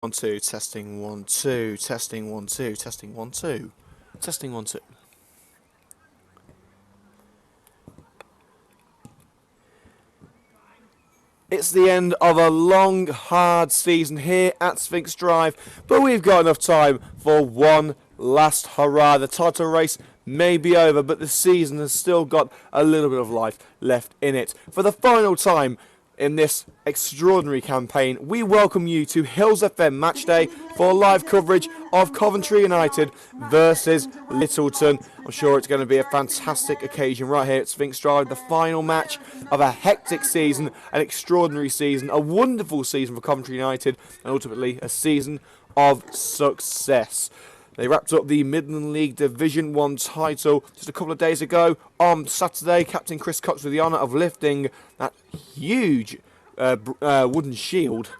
1 2 testing 1 2 testing 1 2 testing 1 2 testing 1 2. It's the end of a long, hard season here at Sphinx Drive, but we've got enough time for one last hurrah. The title race may be over, but the season has still got a little bit of life left in it. For the final time in this extraordinary campaign, we welcome you to Hillz FM Matchday for live coverage of Coventry United versus Littleton. I'm sure it's going to be a fantastic occasion right here at Sphinx Drive, the final match of a hectic season, an extraordinary season, a wonderful season for Coventry United, and ultimately a season of success. They wrapped up the Midland League Division 1 title just a couple of days ago. On Saturday, Captain Chris Cox with the honour of lifting that huge wooden shield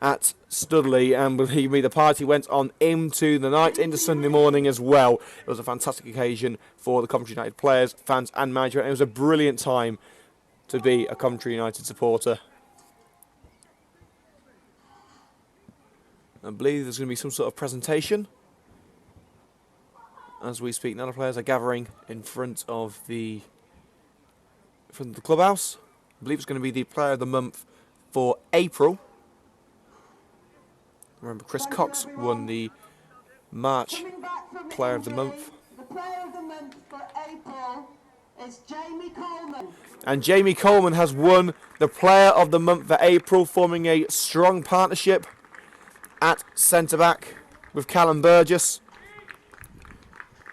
at Studley, and believe me, the party went on into the night, into Sunday morning as well. It was a fantastic occasion for the Coventry United players, fans and management. It was a brilliant time to be a Coventry United supporter. I believe there's going to be some sort of presentation as we speak. Now the players are gathering in front of the clubhouse. I believe it's going to be the Player of the Month for April. Remember, Chris Cox won the March Player of the Month. The Player of the Month for April is Jamie Coleman. And Jamie Coleman has won the Player of the Month for April, forming a strong partnership at centre-back with Callum Burgess.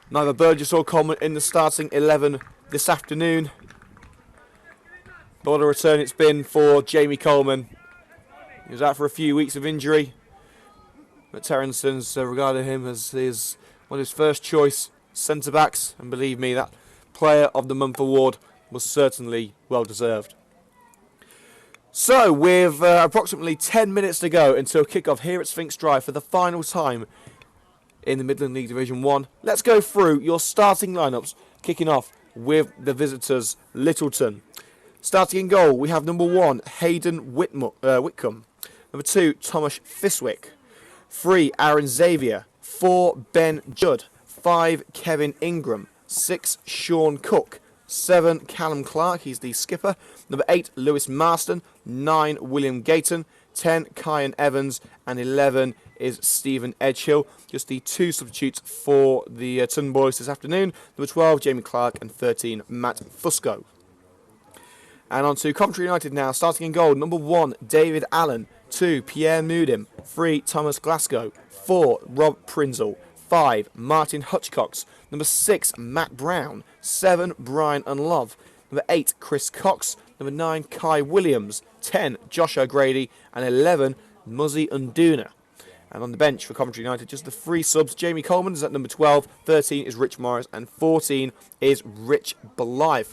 Neither Burgess or Coleman in the starting 11 this afternoon. But what a return it's been for Jamie Coleman. He was out for a few weeks of injury, but Terrenson's regarded him as one of his first choice centre-backs, and believe me, that Player of the Month award was certainly well deserved. So, with approximately 10 minutes to go until kick-off here at Sphinx Drive for the final time in the Midland League Division 1, let's go through your starting lineups, kicking off with the visitors, Littleton. Starting in goal, we have number 1, Hayden Whitcomb. Number 2, Thomas Fiswick. 3, Aaron Xavier. 4, Ben Judd. 5, Kevin Ingram. 6, Sean Cook. 7, Callum Clark, he's the skipper. Number 8, Lewis Marston. 9, William Gayton. 10, Kyan Evans. And 11 is Stephen Edgehill. Just the 2 substitutes for the Ton Boys this afternoon. Number 12, Jamie Clark. And 13, Matt Fusco. And on to Coventry United now, starting in goal. Number 1, David Allen. 2, Pierre Mudim. 3, Thomas Glasgow. 4, Rob Prinzel. 5, Martin Hutchcox. Number 6, Matt Brown. 7, Brian Unlove. Number 8, Chris Cox. Number 9, Kai Williams. 10, Josh O'Grady. And 11, Muzzy Unduna. And on the bench for Coventry United, just the 3 subs. Jamie Coleman is at number 12. 13 is Rich Morris. And 14 is Rich Blythe.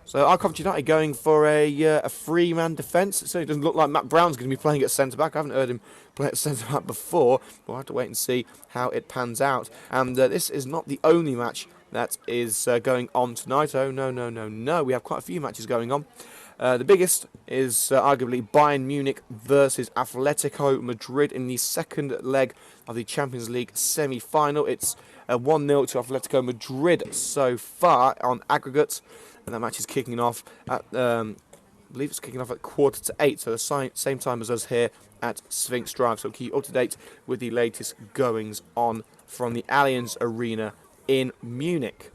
So our Coventry United going for a three-man defence. It certainly doesn't look like Matt Brown's going to be playing at centre-back. I haven't heard him play at centre-back before. We'll have to wait and see how it pans out. And this is not the only match that is going on tonight. Oh, no. We have quite a few matches going on. The biggest is arguably Bayern Munich versus Atletico Madrid in the second leg of the Champions League semi-final. It's 1-0 to Atletico Madrid so far on aggregate. And that match is kicking off at, I believe it's kicking off at 7:45, so the same time as us here at Sphinx Drive. So keep up to date with the latest goings on from the Allianz Arena in Munich.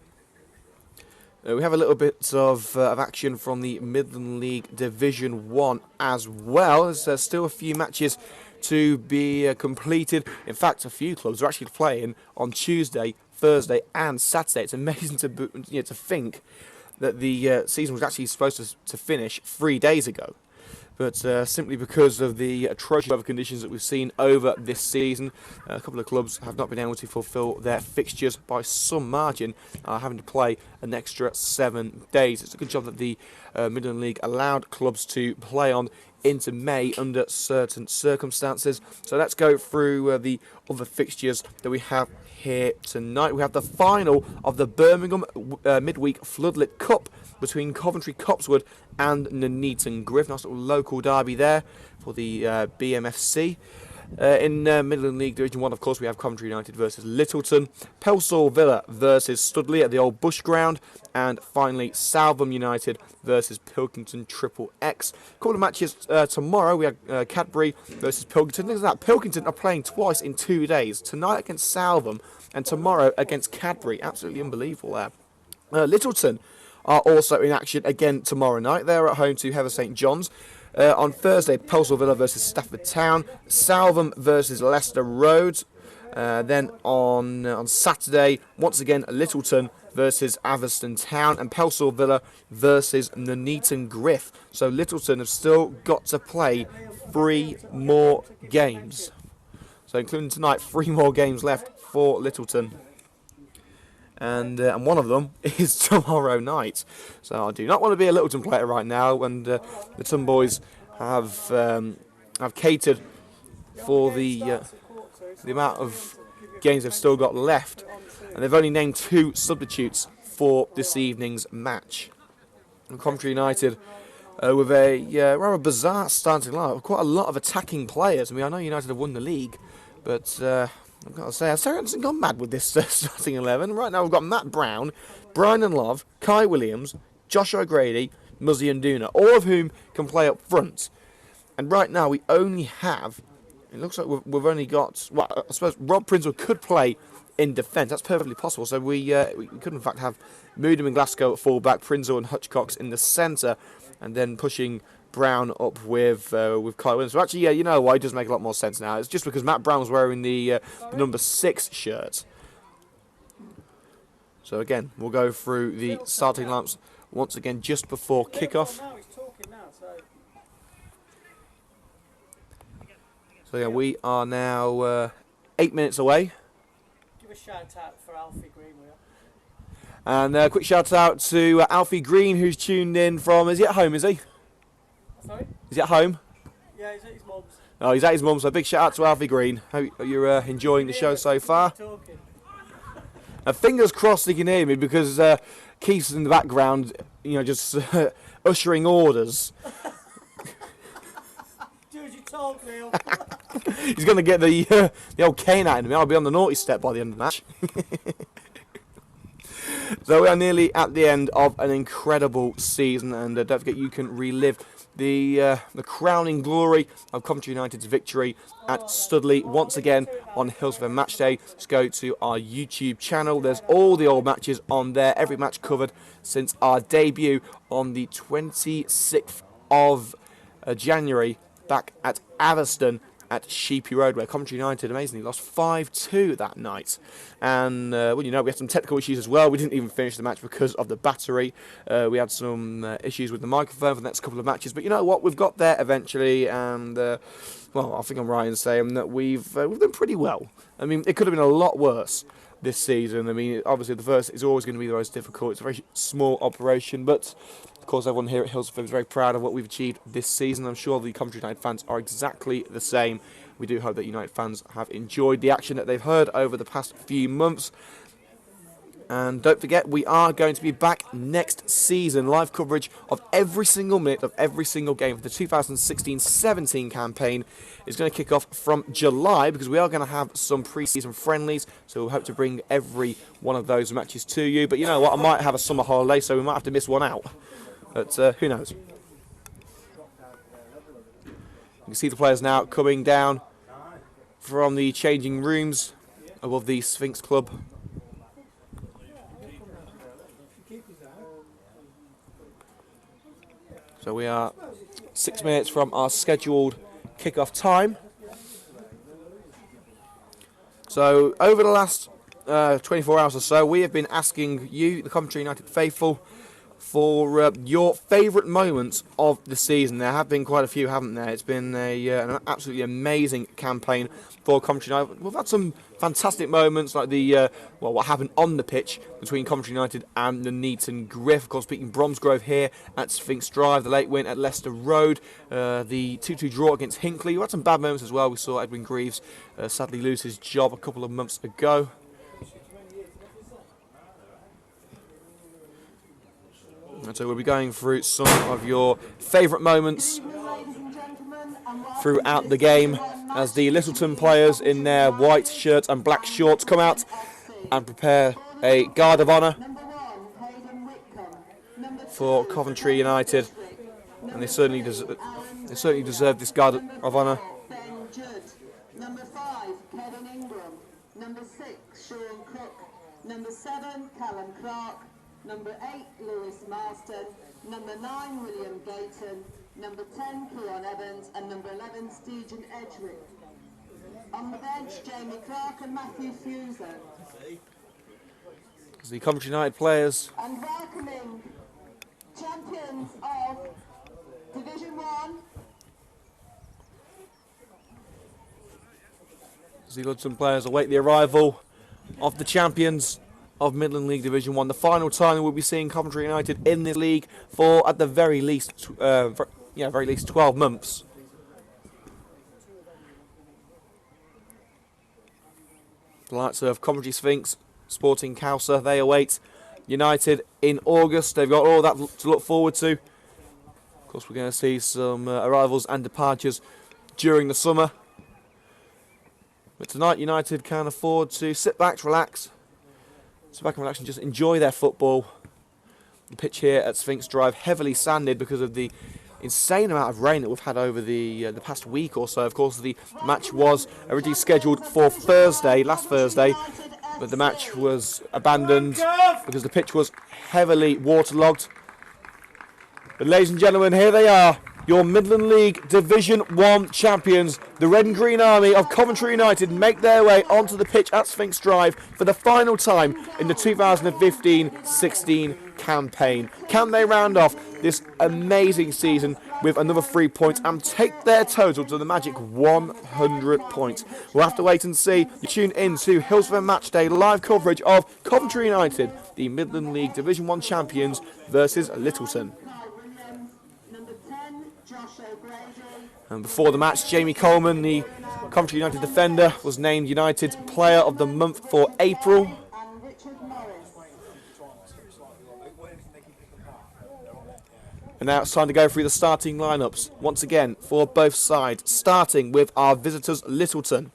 We have a little bit of action from the Midland League Division 1 as well. There's still a few matches to be completed. In fact, a few clubs are actually playing on Tuesday, Thursday and Saturday. It's amazing to think that the season was actually supposed to finish 3 days ago. But simply because of the atrocious weather conditions that we've seen over this season, a couple of clubs have not been able to fulfil their fixtures by some margin, having to play an extra 7 days. It's a good job that the Midland League allowed clubs to play on into May under certain circumstances. So let's go through the other fixtures that we have here tonight. We have the final of the Birmingham Midweek Floodlit Cup between Coventry Copsewood and Nuneaton Griff. Nice little local derby there for the BMFC. In Midland League Division 1, of course, we have Coventry United versus Littleton, Pelsall Villa versus Studley at the old Bush Ground, and finally Saltham United versus Pilkington Triple X. A couple of matches tomorrow. We have Cadbury versus Pilkington. Look at that. Pilkington are playing twice in 2 days. Tonight against Saltham and tomorrow against Cadbury. Absolutely unbelievable there. Littleton are also in action again tomorrow night. They're at home to Heather St John's. On Thursday, Pelsall Villa versus Stafford Town, Saltham versus Leicester Road. Then on Saturday, once again, Littleton versus Atherstone Town, and Pelsall Villa versus Nuneaton Griff. So Littleton have still got to play 3 more games. So including tonight, 3 more games left for Littleton. And one of them is tomorrow night. So I do not want to be a Littleton player right now, and the Ton boys have catered for the amount of games they've still got left, and they've only named 2 substitutes for this evening's match. And Coventry United with a rather bizarre starting lineup, quite a lot of attacking players. I mean, I know United have won the league, but I've got to say, Sarah hasn't gone mad with this starting 11. Right now we've got Matt Brown, Brian and Love, Kai Williams, Josh O'Grady, Muzzy and Duna, all of whom can play up front. And right now we only have, it looks like we've only got, well, I suppose Rob Prinzel could play in defence. That's perfectly possible. So we could in fact have Moodham and Glasgow at full-back, Prinzel and Hutchcox in the centre, and then pushing Brown up with Kai Williams. So actually, yeah, you know why, it does make a lot more sense now. It's just because Matt Brown's wearing the number 6 shirt. So again, we'll go through the starting lineups once again just before kick-off. So yeah, we are now 8 minutes away. Give a shout out for Alfie Green, will you? And a quick shout out to Alfie Green, who's tuned in from, is he at home, is he? Sorry? Is he at home? Yeah, he's at his mum's. Oh, he's at his mum's, so big shout out to Alfie Green. Hope you're enjoying the show so far. Fingers crossed he can hear me, because Keith's in the background, you know, just ushering orders. Do as you told, Neil. He's going to get the old cane out of me. I'll be on the naughty step by the end of the match. So we are nearly at the end of an incredible season, and don't forget you can relive the crowning glory of Coventry United's victory at Studley once again on Hillz FM Matchday. Just go to our YouTube channel. There's all the old matches on there, every match covered since our debut on the 26th of January back at Atherstone at Sheepy Road, where Coventry United amazingly lost 5-2 that night. And, well, you know, we had some technical issues as well. We didn't even finish the match because of the battery. We had some issues with the microphone for the next couple of matches. But you know what? We've got there eventually. And, well, I think I'm right in saying that we've done pretty well. I mean, it could have been a lot worse this season. I mean, obviously the first is always going to be the most difficult. It's a very small operation, but of course everyone here at Hillz FM is very proud of what we've achieved this season. I'm sure the Coventry United fans are exactly the same. We do hope that United fans have enjoyed the action that they've heard over the past few months. And don't forget, we are going to be back next season. Live coverage of every single minute of every single game for the 2016-17 campaign is going to kick off from July, because we are going to have some pre-season friendlies. So we'll hope to bring every one of those matches to you. But you know what? I might have a summer holiday, so we might have to miss one out. But who knows? You can see the players now coming down from the changing rooms above the Sphinx Club. So we are 6 minutes from our scheduled kick-off time. So over the last 24 hours or so, we have been asking you, the Coventry United faithful, for your favourite moments of the season. There have been quite a few, haven't there? It's been an absolutely amazing campaign for Coventry United. We've had some fantastic moments, like the what happened on the pitch between Coventry United and the Nuneaton Griff. Of course, beating Bromsgrove here at Sphinx Drive, the late win at Leicester Road, the 2-2 draw against Hinckley. We had some bad moments as well. We saw Edwin Greaves sadly lose his job a couple of months ago. And so we'll be going through some of your favourite moments throughout the game. as the Littleton players in their white shirts and black shorts come out and prepare a guard of honour for Coventry United, and they certainly deserve this guard of honour. Number 5, Kevin Ingram. Number 6, Sean Cook. Number 7, Callum Clark. Number 8, Lewis Marston. Number 9, William Gayton. Number 10, Keon Evans. And number 11, Stephen Edgewick. On the bench, Jamie Clark and Matthew Fuser. The Coventry United players. And welcoming champions of Division 1. The Littleton players await the arrival of the champions of Midland League Division 1. The final time we'll be seeing Coventry United in this league for, at the very least, very least 12 months. The likes of Coventry Sphinx, Sporting Cowser, they await United in August. They've got all that to look forward to. Of course, we're going to see some arrivals and departures during the summer. But tonight, United can afford to sit back, relax, and just enjoy their football. The pitch here at Sphinx Drive, heavily sanded because of the insane amount of rain that we've had over the past week or so. Of course, the match was originally scheduled for last Thursday, but the match was abandoned because the pitch was heavily waterlogged. But ladies and gentlemen, here they are, your Midland League Division 1 champions. The Red and Green Army of Coventry United make their way onto the pitch at Sphinx Drive for the final time in the 2015-16 campaign. Can they round off this amazing season with another 3 points and take their total to the magic 100 points? We'll have to wait and see. You tune in to Hillz FM Matchday live coverage of Coventry United, the Midland League Division 1 champions, versus Littleton. And before the match, Jamie Coleman, the Coventry United defender, was named United's Player of the Month for April. And now it's time to go through the starting lineups once again for both sides, starting with our visitors Littleton.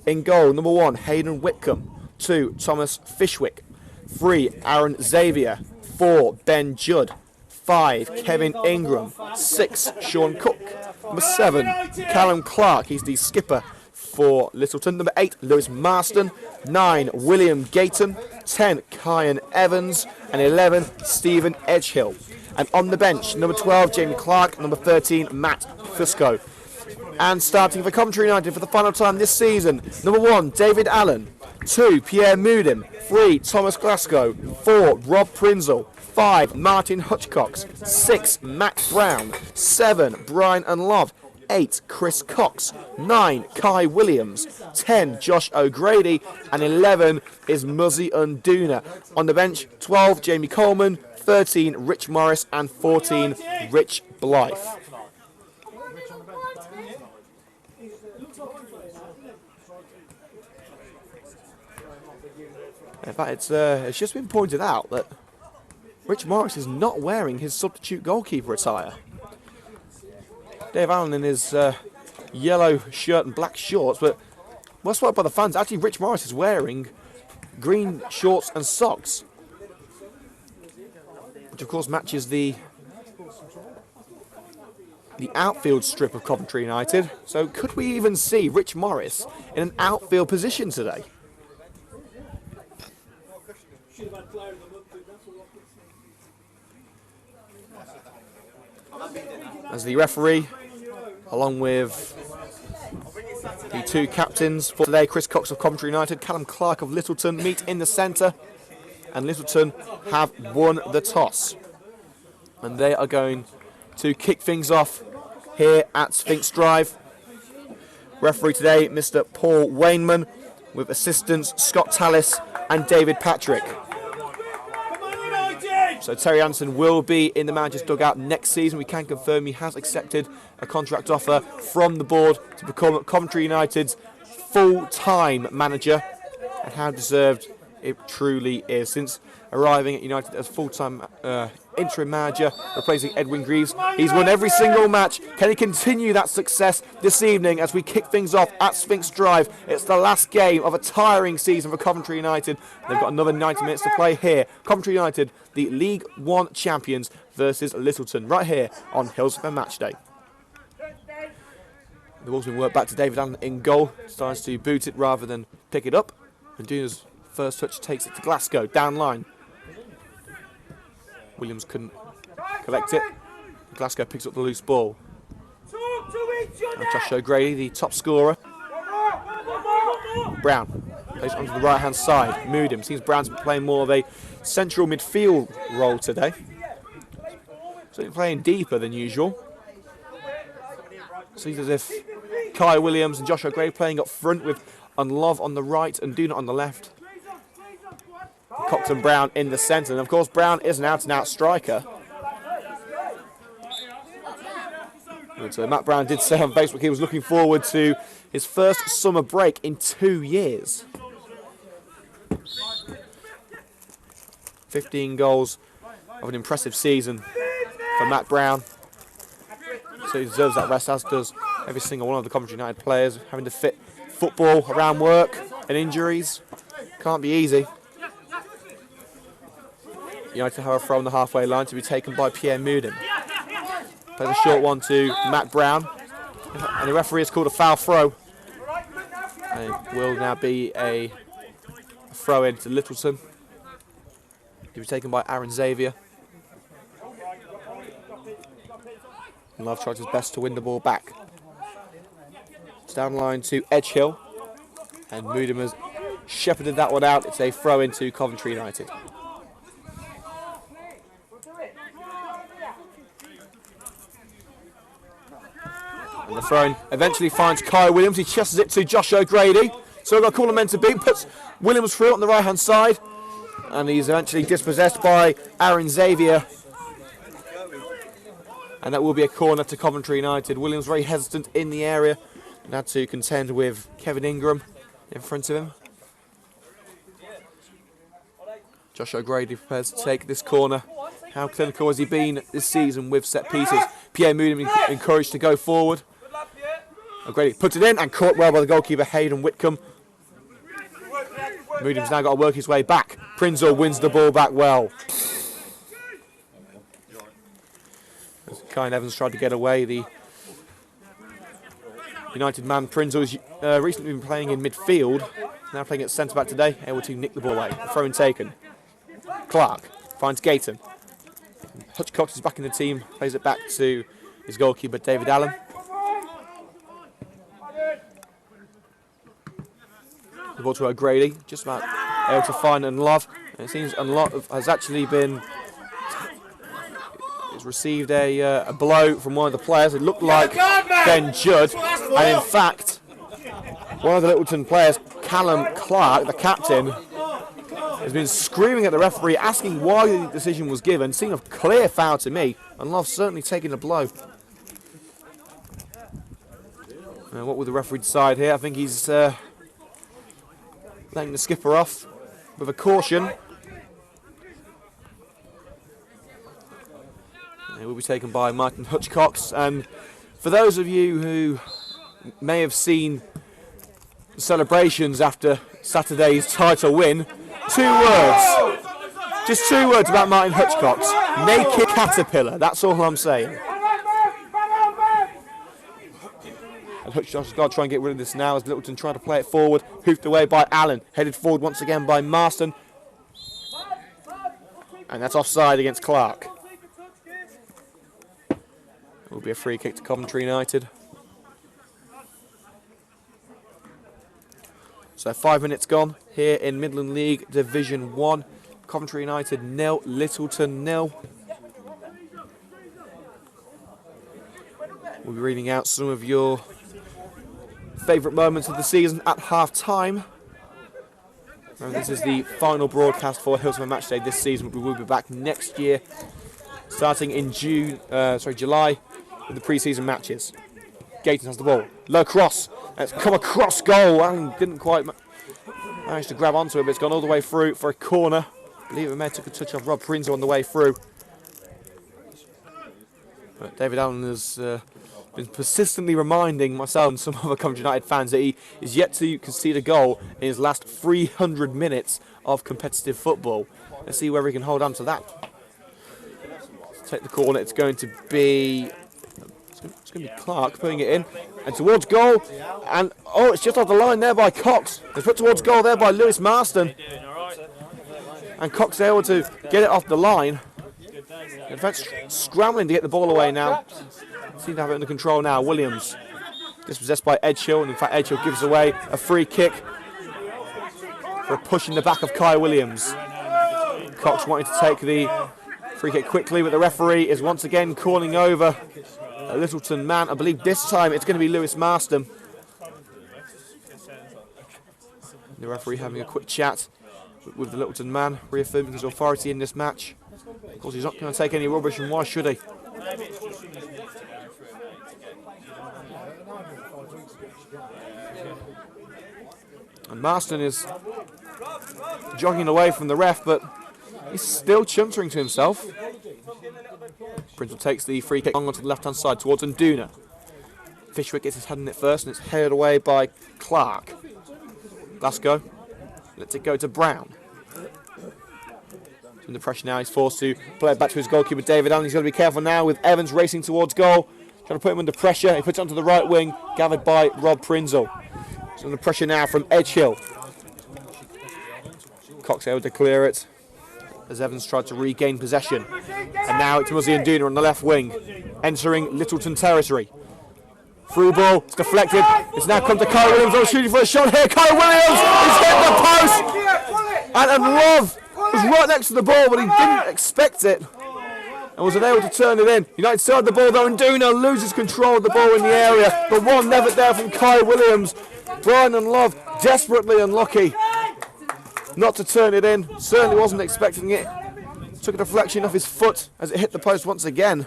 In goal, number 1, Hayden Whitcomb. 2, Thomas Fishwick. 3, Aaron Xavier. 4, Ben Judd. 5, Kevin Ingram. 6, Sean Cook. Number 7, Callum Clark. He's the skipper for Littleton. Number 8, Lewis Marston. 9, William Gayton. 10, Keon Evans. And 11, Stephen Edgehill. And on the bench, number 12, Jamie Clark. Number 13, Matt Fusco. And starting for Coventry United for the final time this season, number 1, David Allen. 2, Pierre Moodim. 3, Thomas Glasgow. 4, Rob Prinzel. 5, Martin Hutchcox. 6, Matt Brown. 7, Brian Unlove. 8, Chris Cox. 9, Kai Williams. 10, Josh O'Grady. And 11 is Muzzy Unduna. On the bench, 12, Jamie Coleman. 13, Rich Morris. And 14, Rich Blythe. In fact, it's just been pointed out that Rich Morris is not wearing his substitute goalkeeper attire. Dave Allen in his yellow shirt and black shorts, but well spotted by the fans, actually Rich Morris is wearing green shorts and socks, which of course matches the outfield strip of Coventry United. So could we even see Rich Morris in an outfield position today? As the referee, along with the 2 captains for today, Chris Cox of Coventry United, Callum Clark of Littleton, meet in the centre, and Littleton have won the toss. And they are going to kick things off here at Sphinx Drive. Referee today, Mr. Paul Wainman, with assistants Scott Tallis and David Patrick. So Terry Anderson will be in the manager's dugout next season. We can confirm he has accepted a contract offer from the board to become Coventry United's full-time manager. And how deserved it truly is. Since arriving at United as full-time interim manager, replacing Edwin Greaves. He's won every single match. Can he continue that success this evening as we kick things off at Sphinx Drive? It's the last game of a tiring season for Coventry United. They've got another 90 minutes to play here. Coventry United, the League One champions, versus Littleton, right here on Hillz FM Matchday. The ball's been worked back to David Allen in goal. Starts to boot it rather than pick it up. And Duna's first touch takes it to Glasgow, down line. Williams couldn't collect it. Glasgow picks up the loose ball. And Josh O'Grady, the top scorer. Brown plays onto the right-hand side. Moodham. Seems Brown's playing more of a central midfield role today. Certainly playing deeper than usual. Seems as if Kai Williams and Josh O'Grady playing up front with Unlove on the right and Duna on the left. Cox and Brown in the centre. And of course, Brown is an out-and-out striker. And so Matt Brown did say on Facebook he was looking forward to his first summer break in 2 years. 15 goals of an impressive season for Matt Brown. So he deserves that rest, as does every single one of the Coventry United players. Having to fit football around work and injuries can't be easy. United have a throw on the halfway line to be taken by Pierre Moodham. Plays a short one to Matt Brown. And the referee has called a foul throw. And it will now be a throw in to Littleton. To be taken by Aaron Xavier. And Love tried his best to win the ball back. It's down line to Edgehill. And Moodham has shepherded that one out. It's a throw into Coventry United. And the throw-in eventually finds Kai Williams. He chests it to Josh O'Grady. So we've got a corner meant to beat. Puts Williams through on the right-hand side. And he's eventually dispossessed by Aaron Xavier. And that will be a corner to Coventry United. Williams very hesitant in the area. And had to contend with Kevin Ingram in front of him. Josh O'Grady prepares to take this corner. How clinical has he been this season with set pieces? Pierre Moodham encouraged to go forward. O'Grady puts it in and caught well by the goalkeeper Hayden Whitcomb. Moodham's now got to work his way back. Prinzel wins the ball back well. As Kyan Evans tried to get away, the United man Prinzel has recently been playing in midfield. Now playing at centre back today, able to nick the ball away. Throw in taken. Clark finds Gayton. Hutchcox is back in the team, plays it back to his goalkeeper David Allen. The ball to O'Grady, just about able to find Unlove. And it seems Unlove has actually been received a blow from one of the players. It looked like Ben Judd, and in fact, one of the Littleton players, Callum Clark, the captain, has been screaming at the referee, asking why the decision was given. Seemed a clear foul to me, and Love certainly taking a blow. And what will the referee decide here? I think he's letting the skipper off with a caution. It will be taken by Martin Hutchcox. And for those of you who may have seen the celebrations after Saturday's title win, 2 words. Just 2 words about Martin Hutchcox. Naked caterpillar. That's all I'm saying. And Hutchcox has got to try and get rid of this now as Littleton trying to play it forward. Hoofed away by Allen. Headed forward once again by Marston. And that's offside against Clark. It will be a free kick to Coventry United. So 5 minutes gone here in Midland League Division 1. Coventry United 0, Littleton 0. We'll be reading out some of your favourite moments of the season at half-time. Remember, this is the final broadcast for Hillz FM Matchday this season. We will be back next year, starting in July, with the pre-season matches. Gayton has the ball. Low cross. It's come across goal. And didn't quite manage to grab onto it, but it's gone all the way through for a corner. I believe it may have took a touch off Rob Prinzel on the way through. But David Allen has been persistently reminding myself and some other Coventry United fans that he is yet to concede a goal in his last 300 minutes of competitive football. Let's see whether he can hold on to that. Let's take the corner. It's going to be Clark putting it in and towards goal. And oh, it's just off the line there by Cox. It's put towards goal there by Lewis Marston. And Cox able to get it off the line. The defence scrambling to get the ball away now. Seem to have it under control now. Williams dispossessed by Edgehill, and in fact Edgehill gives away a free kick for a push in the back of Kai Williams. Cox wanting to take the free kick quickly, but the referee is once again calling over a Littleton man. I believe this time it's going to be Lewis Marston. The referee having a quick chat with the Littleton man, reaffirming his authority in this match. Of course, he's not going to take any rubbish, and why should he? And Marston is jogging away from the ref, but he's still chuntering to himself. Prince takes the free kick onto the left-hand side towards Nduna. Fishwick gets his head in it first, and it's headed away by Clark. Glasgow lets it go to Brown. Under pressure now, he's forced to play it back to his goalkeeper David Allen. He's got to be careful now with Evans racing towards goal, trying to put him under pressure. He puts it onto the right wing, gathered by Rob Prinzel. He's under pressure now from Edgehill. Cox able to clear it as Evans tried to regain possession. And now it's Muzzy Nduna on the left wing, entering Littleton territory. Through ball, it's deflected. It's now come to Kai Williams. Oh, shooting for a shot here. Kai Williams! He's hit the post! And Love was right next to the ball, but he didn't expect it and was unable to turn it in. United still had the ball though, and Nduna loses control of the ball in the area. But one never there from Kai Williams. Brian and Love desperately unlucky not to turn it in. Certainly wasn't expecting it. Took a deflection off his foot as it hit the post once again.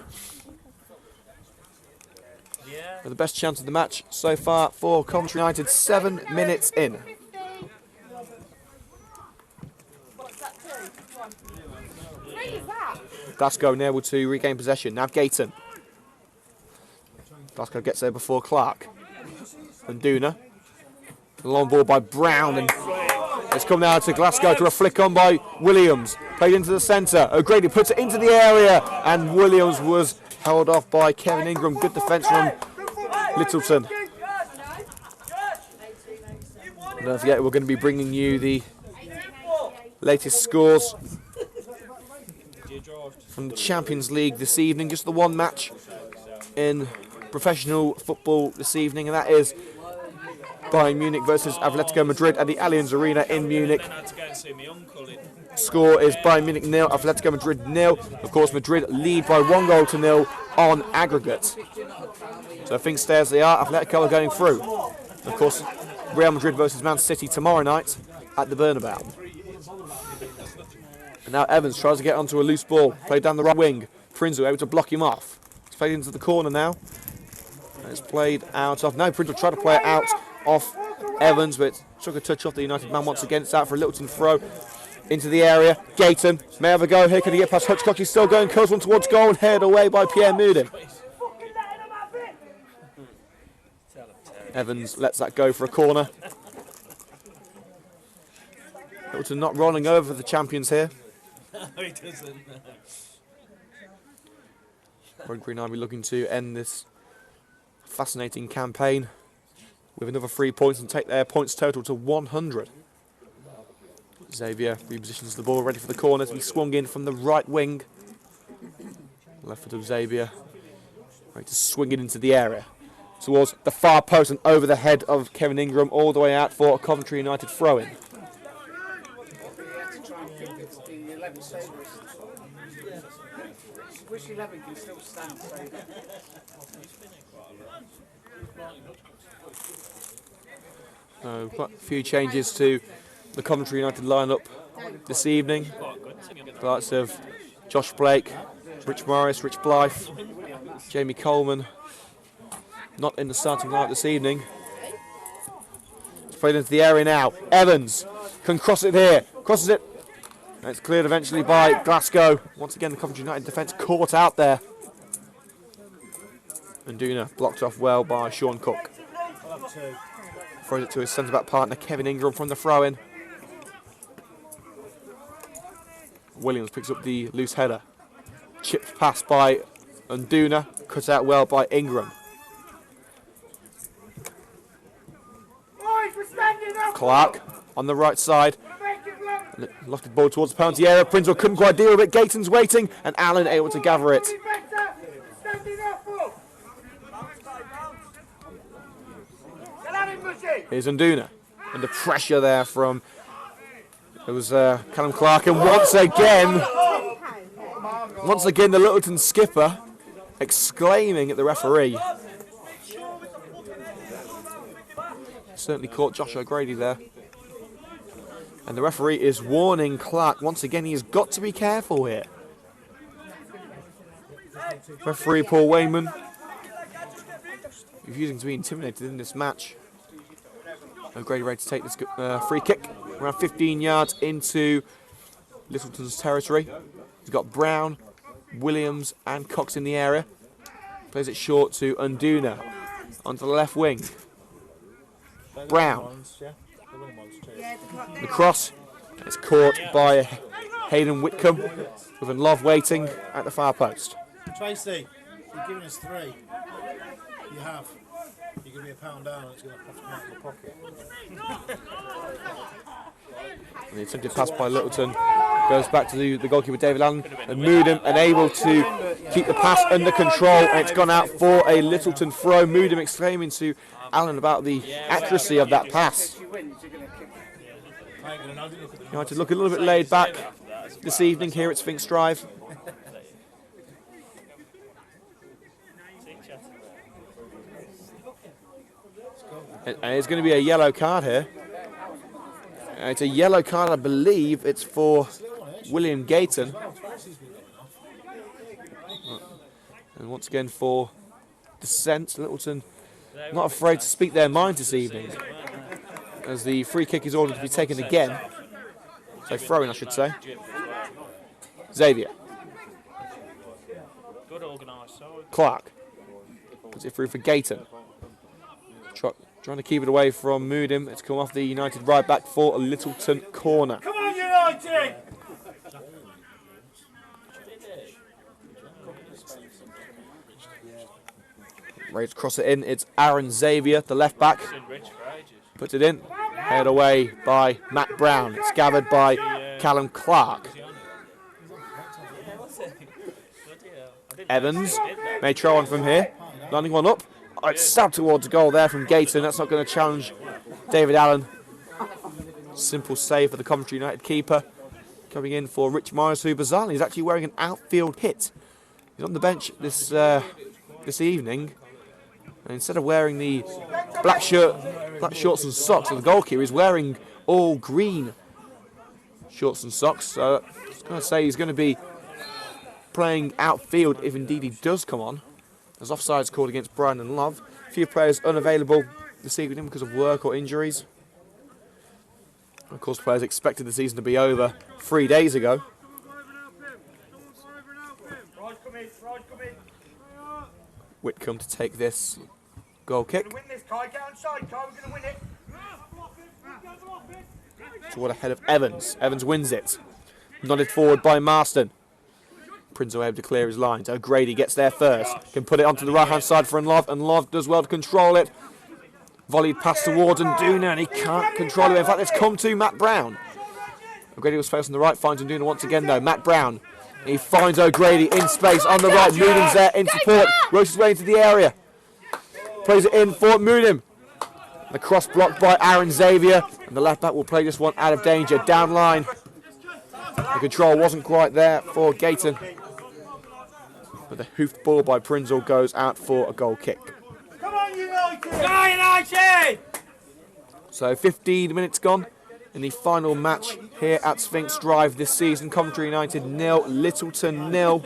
But the best chance of the match so far for Coventry United, 7 minutes in. Glasgow able to regain possession. Now Gayton. Glasgow gets there before Clark. And Nduna. Long ball by Brown, and it's come now to Glasgow to a flick on by Williams. Played into the centre. O'Grady puts it into the area, and Williams was held off by Kevin Ingram. Good defence from Littleton. And don't forget, we're going to be bringing you the latest scores from the Champions League this evening. Just the one match in professional football this evening, and that is Bayern Munich versus Atletico Madrid at the Allianz Arena in Munich. Score is Bayern Munich 0, Atletico Madrid 0. Of course, Madrid lead by 1-0 on aggregate. So things stay as they are. Atletico are going through. Of course, Real Madrid versus Man City tomorrow night at the Bernabeu. And now Evans tries to get onto a loose ball. Played down the right wing. Prinzel able to block him off. It's played into the corner now. And it's played out of... No, Prinzel tried to play it out off Evans, but it took a touch off the United man once again. It's out for a Littleton throw into the area. Gayton may have a go here. Can he get past Hutchcock? He's still going. Curls one towards goal and headed away by Pierre Moudin. Evans lets that go for a corner. Littleton not rolling over the champions here. No, he doesn't. Green Army looking to end this fascinating campaign with another 3 points and take their points total to 100. Xavier repositions the ball, ready for the corner to be swung in from the right wing. Left foot of Xavier, ready to swing it into the area towards the far post and over the head of Kevin Ingram, all the way out for a Coventry United throw-in. Wish 11 can still stand. Quite a few changes to the Coventry United lineup this evening. The likes of Josh Blake, Rich Morris, Rich Blythe, Jamie Coleman, not in the starting lineup this evening. It's played into the area now. Evans can cross it here, crosses it. And it's cleared eventually by Glasgow. Once again, the Coventry United defence caught out there. And Duna blocked off well by Sean Cook. Throws it to his centre-back partner, Kevin Ingram, from the throw-in. Williams picks up the loose header. Chipped pass by Unduna, cut out well by Ingram. Clark on the right side. Lofted ball towards the penalty area. Prinzel couldn't quite deal with it. Gayton's waiting, and Allen able to gather it. Here's Unduna. Under pressure there from Callum Clark, and once again the Littleton skipper exclaiming at the referee. Certainly caught Josh O'Grady there. And the referee is warning Clark once again, he has got to be careful here. Referee Paul Wayman refusing to be intimidated in this match. O'Grady ready to take this free kick around 15 yards into Littleton's territory. He's got Brown, Williams and Cox in the area. Plays it short to Unduna onto the left wing. Brown. The cross is caught by Hayden Whitcomb with a Love waiting at the far post. Tracy, you've given us 3. You have. You give me £1 down and it's going to have to come out of your pocket. And the attempted pass by Littleton goes back to the goalkeeper David Allen, and Moodham unable to keep the pass under control, and it's gone out for a Littleton throw. Moodham exclaiming to Allen about the accuracy of that pass. United look a little bit laid back this evening here at Sphinx Drive. And it's going to be a yellow card here. It's a yellow card, I believe. It's for William Gayton. And once again for dissent. Littleton not afraid to speak their mind this evening, as the free kick is ordered to be taken again. So throw-in, I should say. Xavier. Clark puts it through for Gayton. Trying to keep it away from Moodham. It's come off the United right back for a Littleton corner. Come on, United! Ready to cross it in. It's Aaron Xavier, the left back. Puts it in. Headed away by Matt Brown. It's gathered by Callum Clark. Evans may try one from here. Lining one up. Oh, it's stabbed towards the goal there from Gayton. That's not going to challenge David Allen. Simple save for the Coventry United keeper. Coming in for Rich Myers, who bizarrely is actually wearing an outfield hit. He's on the bench this evening. And instead of wearing the black shorts and socks of the goalkeeper, he's wearing all green shorts and socks. So I was going to say he's going to be playing outfield if indeed he does come on. There's offsides called against Brian and Love. A few players unavailable this evening because of work or injuries. Of course, players expected the season to be over 3 days ago. Whitcomb to take this goal kick. Toward ahead of Evans. Evans wins it. Nodded forward by Marston. Prinzel able to clear his lines. O'Grady gets there first. Can put it onto the right-hand side for Love, and Love does well to control it. Volleyed pass towards Unduna, and he can't control it. In fact, it's come to Matt Brown. O'Grady was facing the right, finds Unduna once again though. Matt Brown. He finds O'Grady in space on the right. Moodham's there in support. Roaches way into the area. Plays it in for Moodham. The cross blocked by Aaron Xavier, and the left back will play this one out of danger. Down line. The control wasn't quite there for Gayton. But the hoofed ball by Prinzel goes out for a goal kick. Come on, United! Come on, United! So 15 minutes gone in the final match here at Sphinx Drive this season. Coventry United 0, Littleton 0.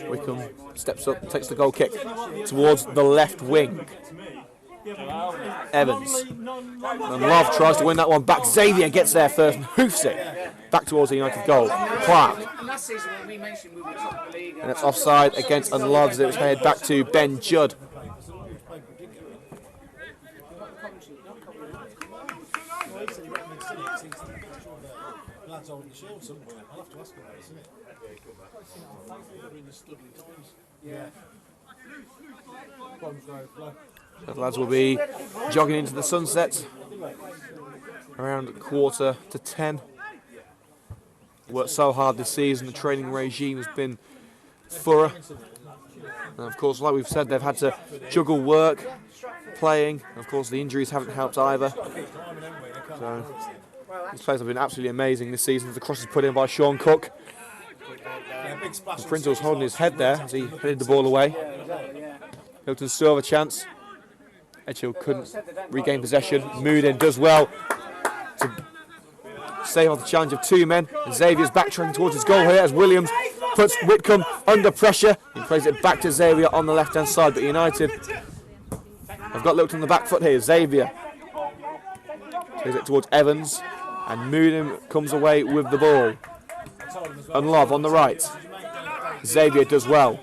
Wickham steps up, takes the goal kick towards the left wing. Evans. And Love tries to win that one back. Xavier gets there first and hoofs it back towards the United goal. Clark. And last season when we mentioned we were top of the league. And it's offside against Unloves. It was headed back to Ben Judd. Lads holding the shield somewhere. I'll have to ask him about this, isn't it? The lads will be jogging into the sunset around 9:45. Worked so hard this season. The training regime has been thorough. And of course, like we've said, they've had to juggle work, playing. Of course, the injuries haven't helped either. So these players have been absolutely amazing this season. The cross is put in by Sean Cook. Prinzell's holding his head there as he headed the ball away. Littleton still have a chance. Edgehill couldn't regain possession. Moodin does well to save off the challenge of two men. And Xavier's backtracking towards his goal here as Williams puts Whitcomb under pressure. He plays it back to Xavier on the left-hand side, but United have got Littleton on the back foot here. Xavier plays it towards Evans, and Moodin comes away with the ball. And Love on the right. Xavier does well.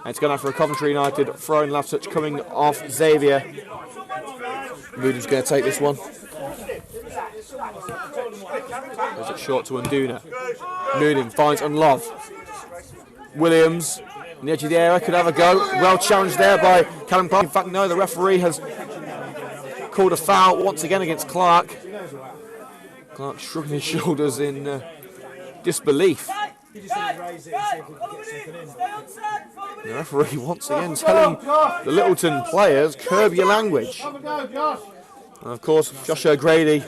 And it's going out for a Coventry United throwing left touch coming off Xavier. Moodin's going to take this one. Goes it short to Unduna. Moodin finds Unlove. Williams on the edge of the area could have a go. Well challenged there by Callum Clark. In fact, no, the referee has called a foul once again against Clark. Clark shrugging his shoulders in disbelief. The referee once again telling the Littleton players, curb your language. And of course, Josh O'Grady,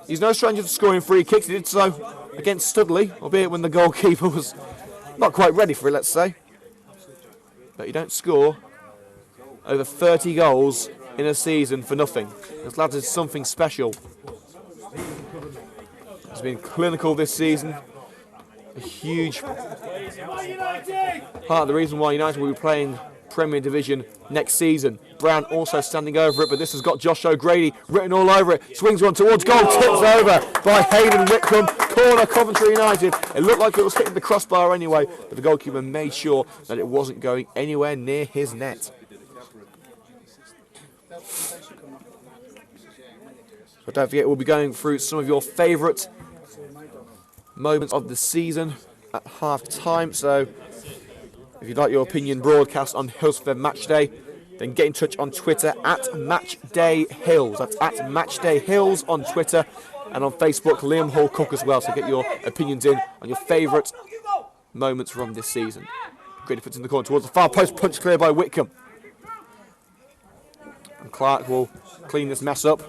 he's no stranger to scoring free kicks. He did so against Studley, albeit when the goalkeeper was not quite ready for it, let's say. But you don't score over 30 goals in a season for nothing. This lad is something special. He's been clinical this season. A huge part of the reason why United will be playing Premier Division next season. Brown also standing over it, but this has got Josh O'Grady written all over it. Swings one towards goal, tips over by Hayden Whitcomb. Corner Coventry United. It looked like it was hitting the crossbar anyway, but the goalkeeper made sure that it wasn't going anywhere near his net. So don't forget, we'll be going through some of your favourite moments of the season at half time. So if you'd like your opinion broadcast on Hillz FM Matchday, then get in touch on Twitter at MatchdayHills. That's at MatchdayHills on Twitter, and on Facebook, Liam Hall Cook as well. So get your opinions in on your favourite moments from this season. Grady puts in the corner towards the far post, punch clear by Whitcomb. And Clark will clean this mess up.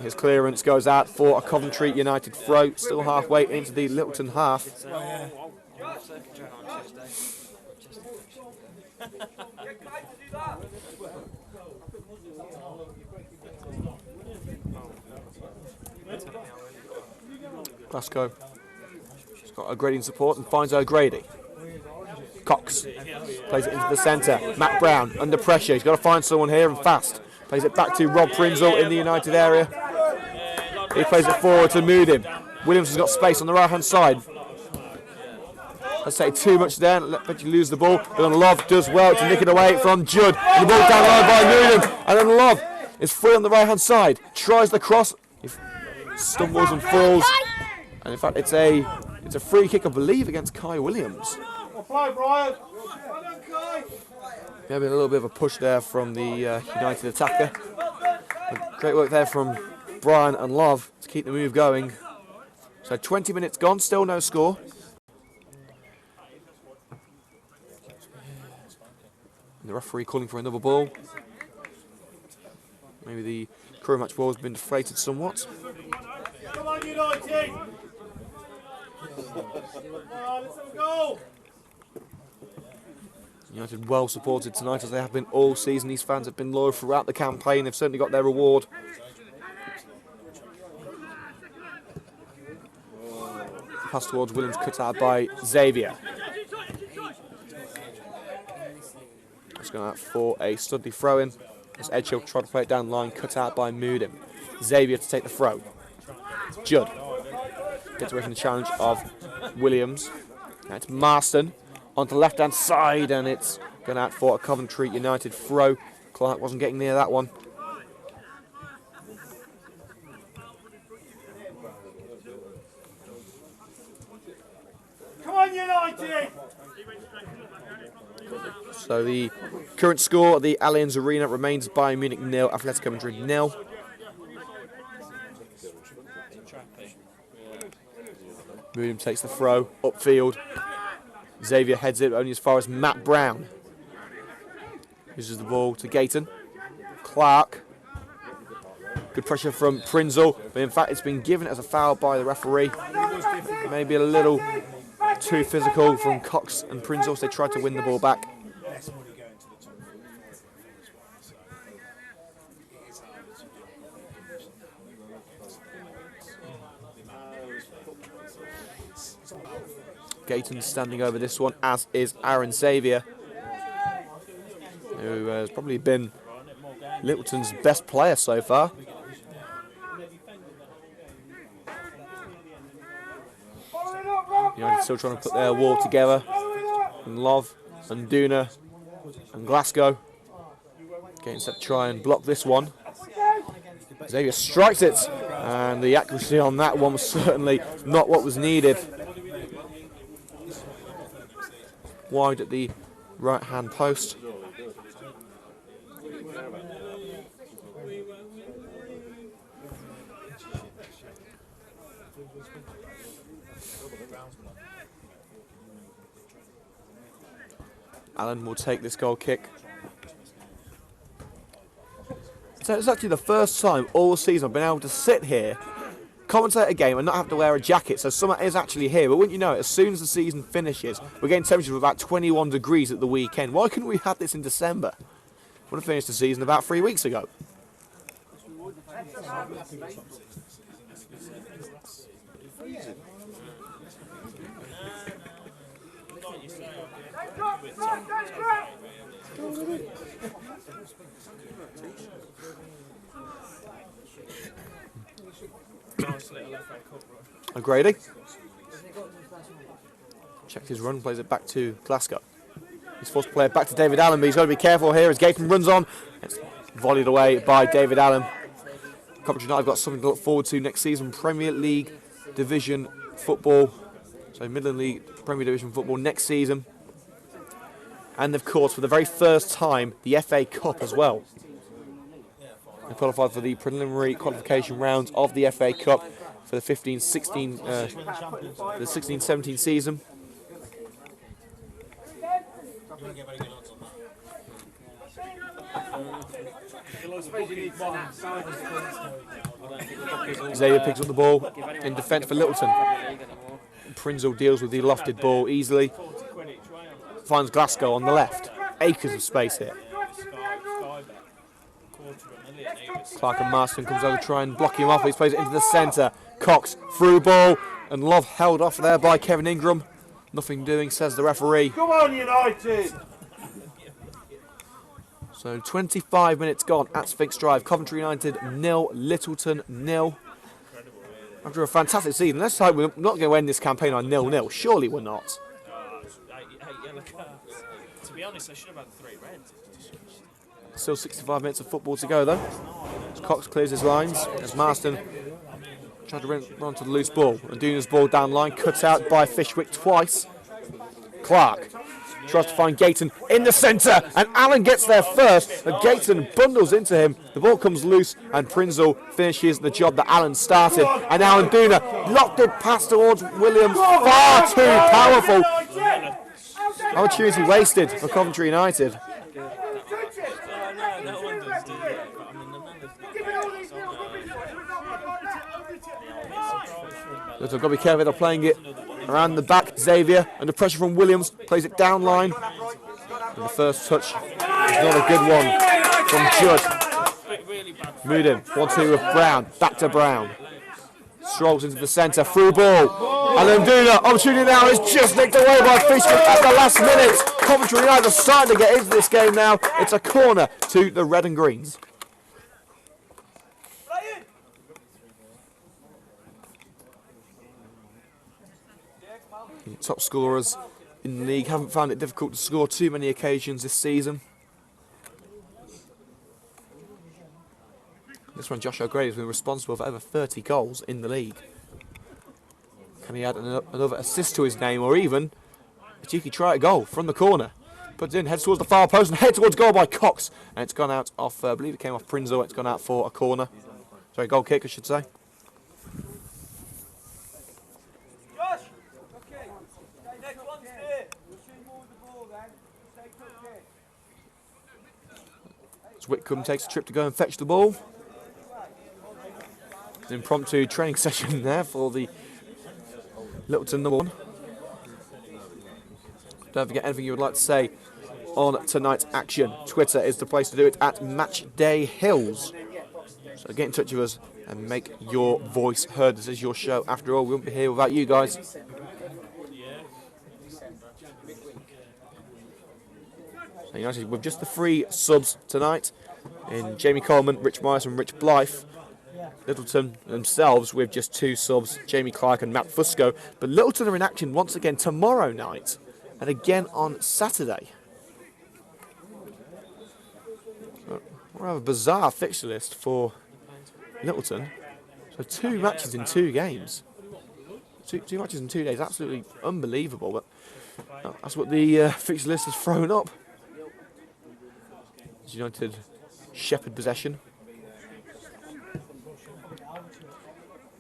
His clearance goes out for a Coventry United throw, still halfway into the Littleton half. Glasgow has got O'Grady in support and finds O'Grady. Cox plays it into the centre. Matt Brown under pressure. He's got to find someone here and fast. Plays it back to Rob Prinzell in the United area. He plays it forward to Moodin. Williams has got space on the right hand side. Let's take too much there and let you lose the ball. But then Love does well to nick it away from Judd. And the ball down low by Moodin. And then Love is free on the right hand side. Tries the cross. He stumbles and falls. And in fact, it's a free kick, I believe, against Kai Williams. Play, Brian. Maybe a little bit of a push there from the United attacker. Great work there from Brian and Love to keep the move going. So 20 minutes gone, still no score. And the referee calling for another ball. Maybe the current match ball has been deflated somewhat. Come on, United. Let's have a go. United well supported tonight, as they have been all season. These fans have been loyal throughout the campaign. They've certainly got their reward. Pass towards Williams, cut out by Xavier. It's going out for a Studley throw-in. As Edgehill tried to play it down the line, cut out by Moodham. Xavier to take the throw. Judd gets away from the challenge of Williams. Now it's Marston onto the left-hand side, and it's going out for a Coventry United throw. Clark wasn't getting near that one. Come on, United! So the current score at the Allianz Arena remains Bayern Munich 0, Atletico Madrid 0. Moodham takes the throw, upfield. Xavier heads it only as far as Matt Brown. Uses the ball to Gayton. Clark. Good pressure from Prinzel, but in fact it's been given as a foul by the referee. Maybe a little too physical from Cox and Prinzel as they tried to win the ball back. Gayton standing over this one, as is Aaron Xavier, who has probably been Littleton's best player so far. United still trying to put their wall together. And Love and Duna and Glasgow getting set to try and block this one. Xavier strikes it, and the accuracy on that one was certainly not what was needed. Wide at the right-hand post. Allen will take this goal kick. So it's actually the first time all season I've been able to sit here, commentate a game and not have to wear a jacket, so summer is actually here. But wouldn't you know it, as soon as the season finishes, we're getting temperatures of about 21 degrees at the weekend. Why couldn't we have this in December? We would have finished the season about 3 weeks ago. O'Grady checks his run, plays it back to Glasgow. He's forced to play it back to David Allen, but he's got to be careful here as Gayton runs on. It's volleyed away by David Allen. Coventry United have got something to look forward to next season. Premier League Division football, so Midland League Premier Division football next season. And of course, for the very first time, the FA Cup as well. They qualified for the preliminary qualification round of the FA Cup for the 16-17 season. Xavier picks up the ball in defence for Littleton. Prinzel deals with the lofted ball easily. Finds Glasgow on the left. Acres of space here. Clark and Marston comes over to try and block him off. He plays it into the centre. Cox through ball, and Love held off there by Kevin Ingram. Nothing doing, says the referee. Come on, United! So 25 minutes gone at Sphinx Drive. Coventry United 0, Littleton 0. After a fantastic season, let's hope we're not going to end this campaign on 0-0. Surely we're not. To be honest, I should have had 3 reds. Still 65 minutes of football to go though. As Cox clears his lines, as Marston tries to run to the loose ball. And Duna's ball down line, cut out by Fishwick twice. Clark tries to find Gayton in the centre, and Allen gets there first, but Gayton bundles into him. The ball comes loose, and Prinzel finishes the job that Allen started. And now Duna locked it pass towards Williams, far too powerful. Opportunity wasted for Coventry United. They've got to be careful, they're playing it around the back. Xavier, under pressure from Williams, plays it down line. And the first touch is not a good one from Judd. Moodham, 1-2 with Brown, back to Brown. Strolls into the centre, through ball. And then Duna, opportunity now is just nicked away by Fishwick at the last minute. Coventry United are starting to get into this game now. It's a corner to the red and greens. The top scorers in the league haven't found it difficult to score too many occasions this season. This one, Josh O'Grady has been responsible for over 30 goals in the league. Can he add another assist to his name, or even a cheeky try at goal from the corner? Puts it in, heads towards the far post, and head towards goal by Cox. And it's gone out off, I believe it came off Prinzo. It's gone out for a corner. Sorry, goal kick, I should say. Josh! Okay. Next one, stay. As Whitcomb takes a trip to go and fetch the ball. An impromptu training session there for the Littleton number 1. Don't forget anything you would like to say on tonight's action. Twitter is the place to do it at Matchday Hillz. So get in touch with us and make your voice heard. This is your show. After all, we wouldn't be here without you guys. So United with just the 3 subs tonight in Jamie Coleman, Rich Myers and Rich Blythe. Littleton themselves with just 2 subs, Jamie Clark and Matt Fusco. But Littleton are in action once again tomorrow night and again on Saturday. So, rather bizarre fixture list for Littleton. So 2 matches in 2 games. Two matches in 2 days, absolutely unbelievable. But that's what the fixture list has thrown up. United shepherd possession.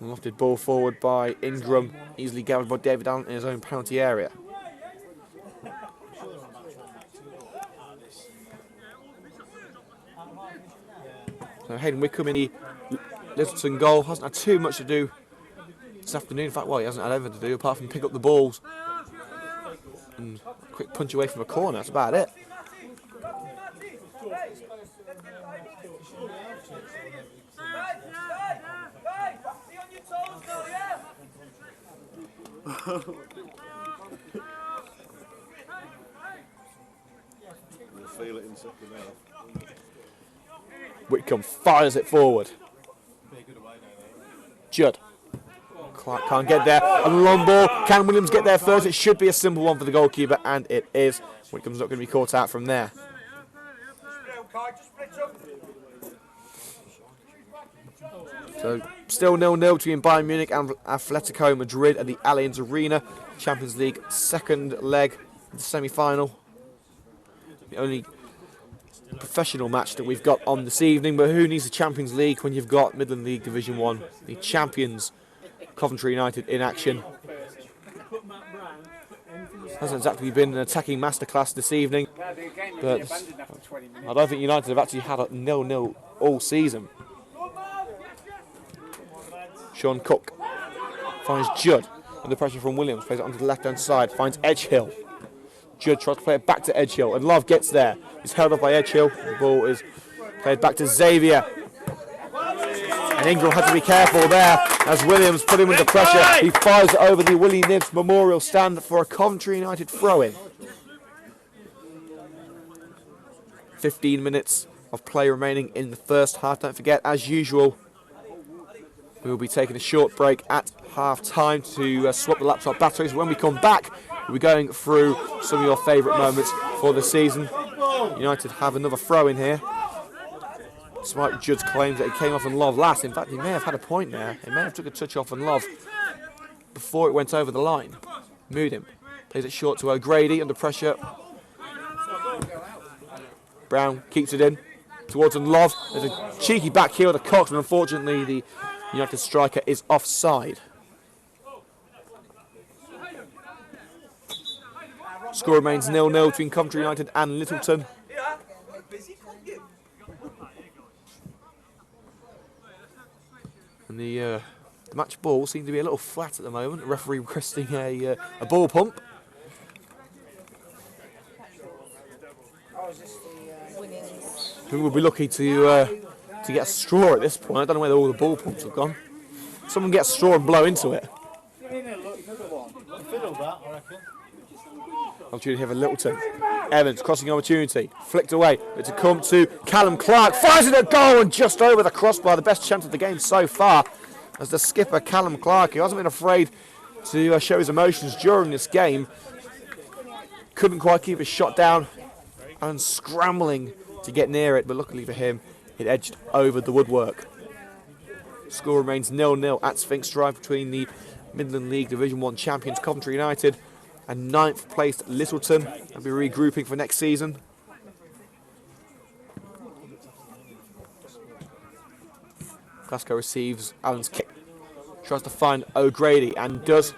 Lofted ball forward by Ingram, easily gathered by David Allen in his own penalty area. So Hayden Wickham in the Littleton goal hasn't had too much to do this afternoon. In fact, well, he hasn't had anything to do apart from pick up the balls and a quick punch away from a corner. That's about it. Feel it in second half. Whitcomb fires it forward. Judd. Clark can't get there. A long ball. Can Williams get there first? It should be a simple one for the goalkeeper, and it is. Whitcomb's not going to be caught out from there. So, still 0-0 between Bayern Munich and Atletico Madrid at the Allianz Arena. Champions League second leg of the semi-final. The only professional match that we've got on this evening, but who needs the Champions League when you've got Midland League Division 1, the champions, Coventry United, in action. Hasn't exactly been an attacking masterclass this evening, but I don't think United have actually had a 0-0 all season. Sean Cook finds Judd under pressure from Williams, plays it onto the left-hand side, finds Edgehill. Judd tries to play it back to Edgehill, and Love gets there. He's held up by Edgehill. The ball is played back to Xavier. And Ingram had to be careful there as Williams put him under pressure. He fires it over the Willie Nibs Memorial Stand for a Coventry United throw-in. 15 minutes of play remaining in the first half. Don't forget, as usual, we will be taking a short break at half-time to swap the laptop batteries. When we come back, we'll be going through some of your favourite moments for the season. United have another throw-in here. Despite Judd's claims that he came off on Love last. In fact, he may have had a point there. He may have took a touch off on Love before it went over the line. Moodim plays it short to O'Grady under pressure. Brown keeps it in towards Love. There's a cheeky back heel to Cox, but unfortunately the United striker is offside. Score remains 0-0 between Coventry United and Littleton. And the match ball seems to be a little flat at the moment. The referee requesting a ball pump. We will be lucky to get a straw at this point. I don't know where all the ball pumps have gone. Someone get a straw and blow into it. Fiddle that, I reckon. Opportunity here for Littleton. Evans crossing opportunity, flicked away. It's to come to Callum Clark, fires it at goal and just over the crossbar. The best chance of the game so far, as the skipper Callum Clark, who hasn't been afraid to show his emotions during this game, couldn't quite keep his shot down and scrambling to get near it, but luckily for him, it edged over the woodwork. Score remains 0-0 at Sphinx Drive between the Midland League Division 1 champions Coventry United and 9th placed Littleton. They'll be regrouping for next season. Glasgow receives Allen's kick. Tries to find O'Grady and does.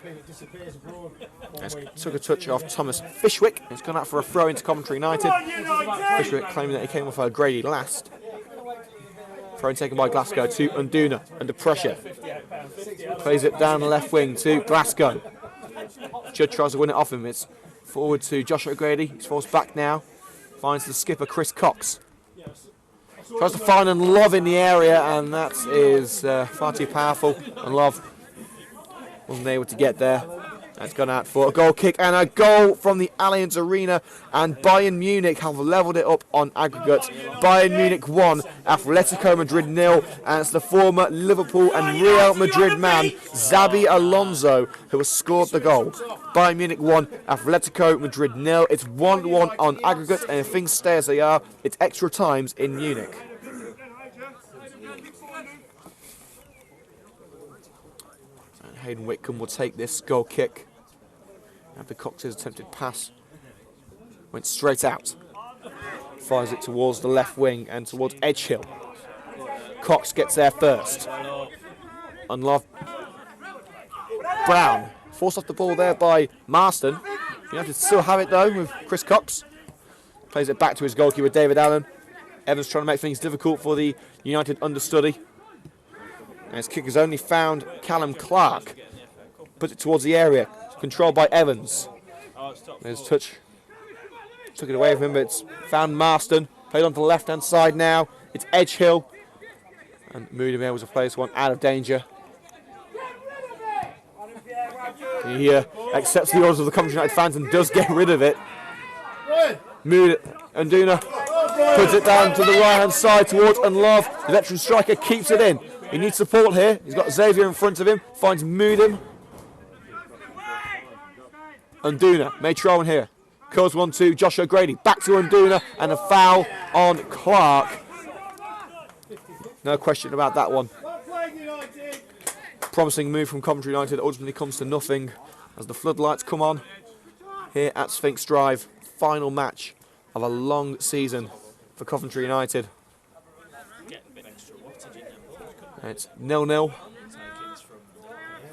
Took a touch off Thomas Fishwick. It's gone out for a throw into Coventry United. Fishwick claiming that he came off O'Grady last. Throw taken by Glasgow to Unduna under pressure. Plays it down the left wing to Glasgow. Judd tries to win it off him. It's forward to Josh O'Grady. He's forced back now. Finds the skipper Chris Cox. Tries to find Love in the area, and that is far too powerful. And Love wasn't able to get there. That's gone out for a goal kick and a goal from the Allianz Arena, and Bayern Munich have levelled it up on aggregate. Bayern Munich 1, Atletico Madrid 0, and it's the former Liverpool and Real Madrid man, Xabi Alonso, who has scored the goal. Bayern Munich 1, Atletico Madrid 0. It's 1-1 on aggregate, and if things stay as they are, it's extra times in Munich. And Hayden Whitcomb will take this goal kick. After Cox's attempted pass went straight out. Fires it towards the left wing and towards Edgehill. Cox gets there first. Unloved. Brown forced off the ball there by Marston. United still have it though with Chris Cox. Plays it back to his goalkeeper David Allen. Evans trying to make things difficult for the United understudy. And his kick has only found Callum Clark. Puts it towards the area. Controlled by Evans. There's touch. Took it away from him, but it's found Marston. Played onto the left-hand side now. It's Edgehill. And Moodymere was a place one out of danger. He accepts the orders of the Coventry United fans and does get rid of it. Unduna puts it down to the right-hand side towards Unlove. The veteran striker keeps it in. He needs support here. He's got Xavier in front of him. Finds Moodim. Unduna may try one here. Curls 1-2. Josh O'Grady back to Unduna and a foul on Clark. No question about that one. Promising move from Coventry United ultimately comes to nothing as the floodlights come on here at Sphinx Drive. Final match of a long season for Coventry United. It's 0-0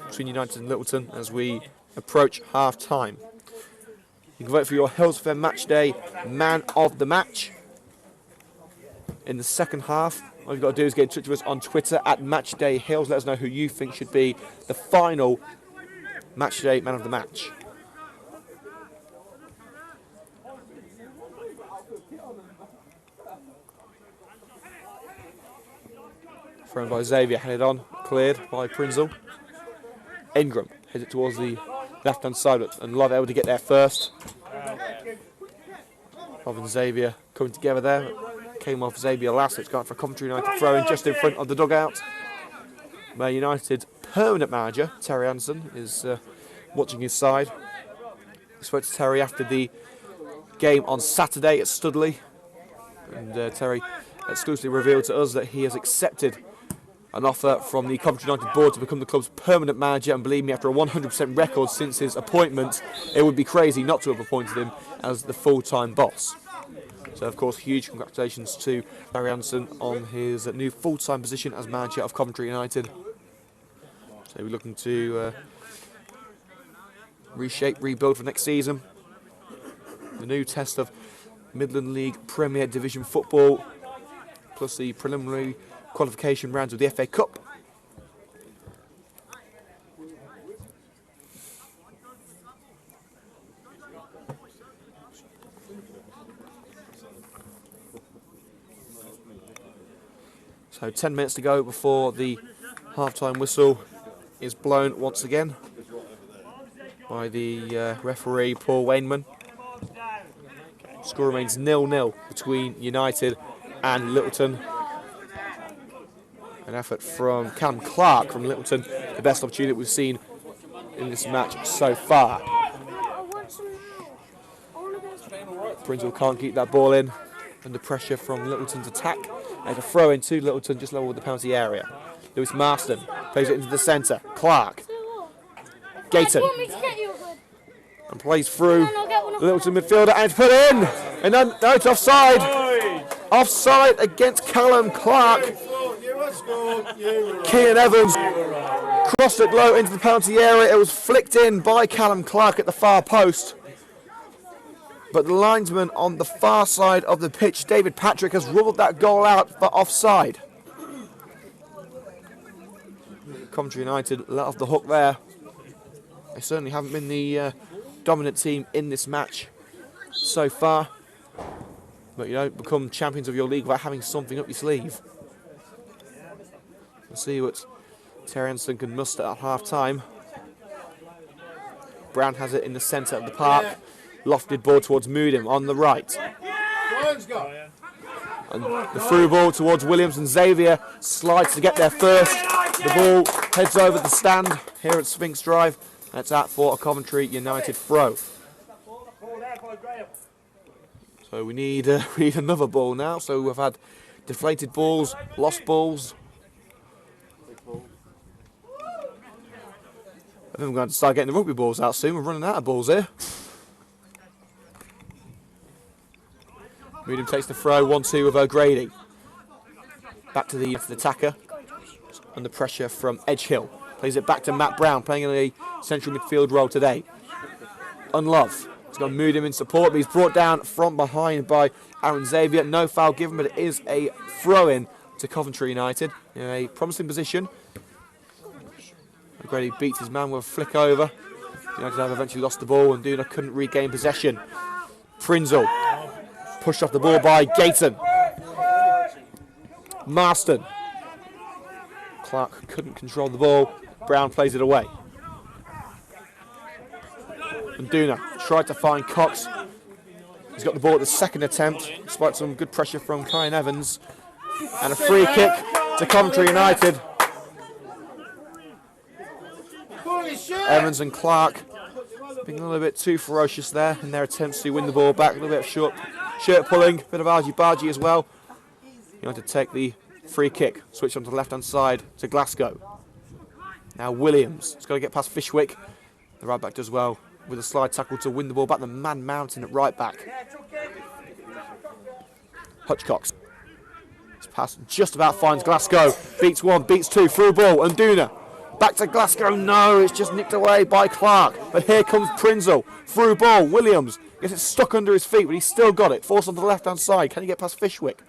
between United and Littleton as we approach half-time. You can vote for your Hillz FM Matchday Man of the Match. In the second half, all you've got to do is get in touch with us on Twitter at MatchdayHills. Let us know who you think should be the final Matchday Man of the Match. Thrown by Xavier, headed on, cleared by Prinzel. Ingram heads it towards the left-hand side, and Love able to get there first. Love and Xavier coming together there. Came off Xavier last, it's gone for Coventry United throwing just in front of the dugout. Where United's permanent manager, Terry Anderson, is watching his side. He spoke to Terry after the game on Saturday at Studley, and Terry exclusively revealed to us that he has accepted an offer from the Coventry United board to become the club's permanent manager, and believe me, after a 100% record since his appointment, it would be crazy not to have appointed him as the full-time boss. So, of course, huge congratulations to Barry Anderson on his new full-time position as manager of Coventry United. So we're looking to reshape, rebuild for next season. The new test of Midland League Premier Division football, plus the preliminary qualification rounds of the FA Cup. So 10 minutes to go before the half-time whistle is blown once again by the referee Paul Wainman. Score remains 0-0 between United and Littleton. An effort from Callum Clark from Littleton, the best opportunity we've seen in this match so far. Pringle can't keep that ball in under pressure from Littleton's attack. And a throw in to Littleton just level with the penalty area. Lewis Marston plays it into the centre. Clark. Gayton. And plays through the Littleton midfielder and it's put in. And then no, it's offside. Offside against Callum Clark. Kean Evans crossed it low into the penalty area. It was flicked in by Callum Clark at the far post. But the linesman on the far side of the pitch, David Patrick, has ruled that goal out for offside. Coventry United let off the hook there. They certainly haven't been the dominant team in this match so far. But you don't become champions of your league without having something up your sleeve. We'll see what Terry Anderson can muster at half-time. Brown has it in the centre of the park. Lofted ball towards Moodim on the right. And the through ball towards Williams and Xavier slides to get there first. The ball heads over the stand here at Sphinx Drive. That's out for a Coventry United throw. So we need another ball now. So we've had deflated balls, lost balls. I think we're going to start getting the rugby balls out soon. We're running out of balls here. Moodim takes the throw, 1-2 with O'Grady. Back to the attacker. Under pressure from Edgehill. Plays it back to Matt Brown, playing in a central midfield role today. Unlove. He's got Moodim in support, but he's brought down from behind by Aaron Xavier. No foul given, but it is a throw-in to Coventry United in a promising position. O'Grady beats his man with a flick over. United have eventually lost the ball and Duna couldn't regain possession. Prinzel. Pushed off the ball by Gayton. Marston. Clark couldn't control the ball. Brown plays it away. And Duna tried to find Cox. He's got the ball at the second attempt, despite some good pressure from Kyan Evans. And a free kick to Coventry United. Evans and Clark being a little bit too ferocious there in their attempts to win the ball back. A little bit of shirt pulling, a bit of argy-bargy as well. United take the free kick, switch onto the left-hand side to Glasgow. Now Williams, he's got to get past Fishwick. The right back does well with a slide tackle to win the ball back. The man mountain at right back. Hutchcox. His pass just about finds Glasgow. Beats one, beats two, through ball, and Duna. Back to Glasgow, no, it's just nicked away by Clark. But here comes Prinzel, through ball, Williams. Gets it stuck under his feet, but he's still got it. Forced onto the left-hand side, can he get past Fishwick?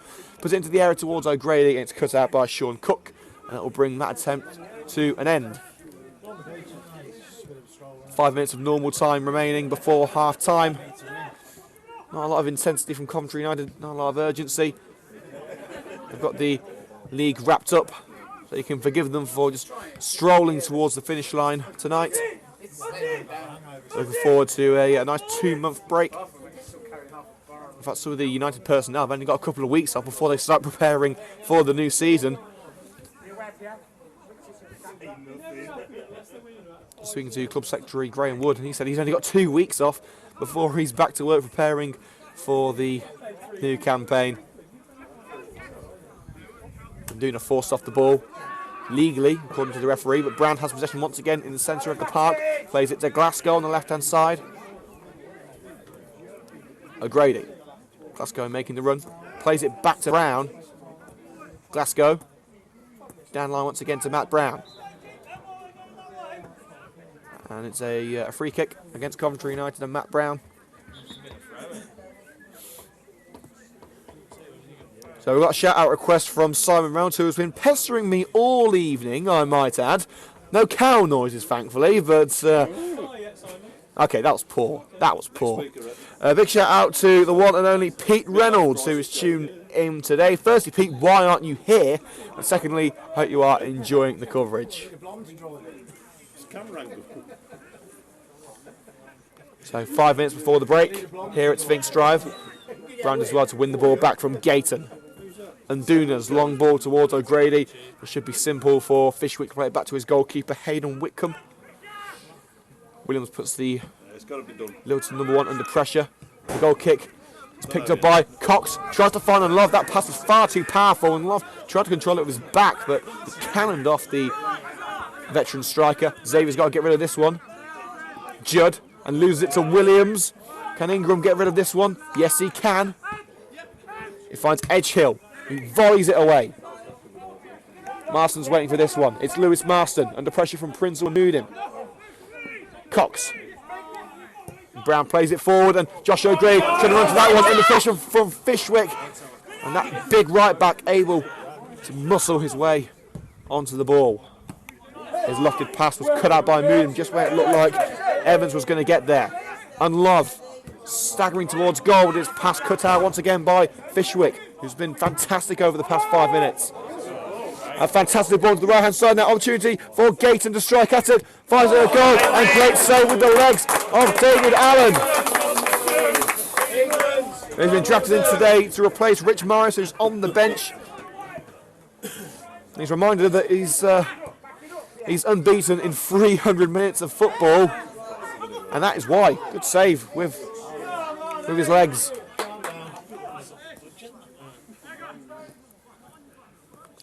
Puts it into the area towards O'Grady, and it's cut out by Sean Cook. And that will bring that attempt to an end. 5 minutes of normal time remaining before half-time. Not a lot of intensity from Coventry United, not a lot of urgency. They've got the league wrapped up, so you can forgive them for just strolling towards the finish line tonight. Looking forward to a nice 2-month break. In fact, some of the United personnel have only got a couple of weeks off before they start preparing for the new season. Speaking to Club Secretary Graham Wood, and he said he's only got 2 weeks off before he's back to work preparing for the new campaign. Duna forced off the ball legally, according to the referee, but Brown has possession once again in the centre of the park. Plays it to Glasgow on the left-hand side. O'Grady. Glasgow making the run. Plays it back to Brown. Glasgow. Down line once again to Matt Brown. And it's a free kick against Coventry United and Matt Brown. So we've got a shout-out request from Simon Round, who has been pestering me all evening, I might add. No cow noises, thankfully, but... okay, that was poor. That was poor. A big shout-out to the one and only Pete Reynolds, who is tuned in today. Firstly, Pete, why aren't you here? And secondly, hope you are enjoying the coverage. So 5 minutes before the break, here at Sphinx Drive. Brown as well to win the ball back from Gayton. And Duna's long ball towards O'Grady. It should be simple for Fishwick to play it back to his goalkeeper, Hayden Whitcomb. Williams puts the It's got to be done. Littleton number 1 under pressure. The goal kick is picked up by Cox. Tries to find Love. That pass was far too powerful, and Love tried to control it with his back, but he cannoned off the veteran striker. Xavier's got to get rid of this one. Judd, and loses it to Williams. Can Ingram get rid of this one? Yes, he can. He finds Edgehill. He volleys it away. Marston's waiting for this one. It's Lewis Marston under pressure from Prince or Newdin. Cox. Brown plays it forward, and Josh O'Grady trying to run to that one under pressure from Fishwick. And that big right back able to muscle his way onto the ball. His lofted pass was cut out by Moon just where it looked like Evans was going to get there. And Love staggering towards goal with his pass cut out once again by Fishwick, who's been fantastic over the past 5 minutes. A fantastic ball to the right hand side now. Opportunity for Gayton to strike at it. Finds a goal, and great save with the legs of David Allen. He's been drafted in today to replace Rich Morris, who's on the bench. He's reminded that he's unbeaten in 300 minutes of football, and that is why. Good save with his legs.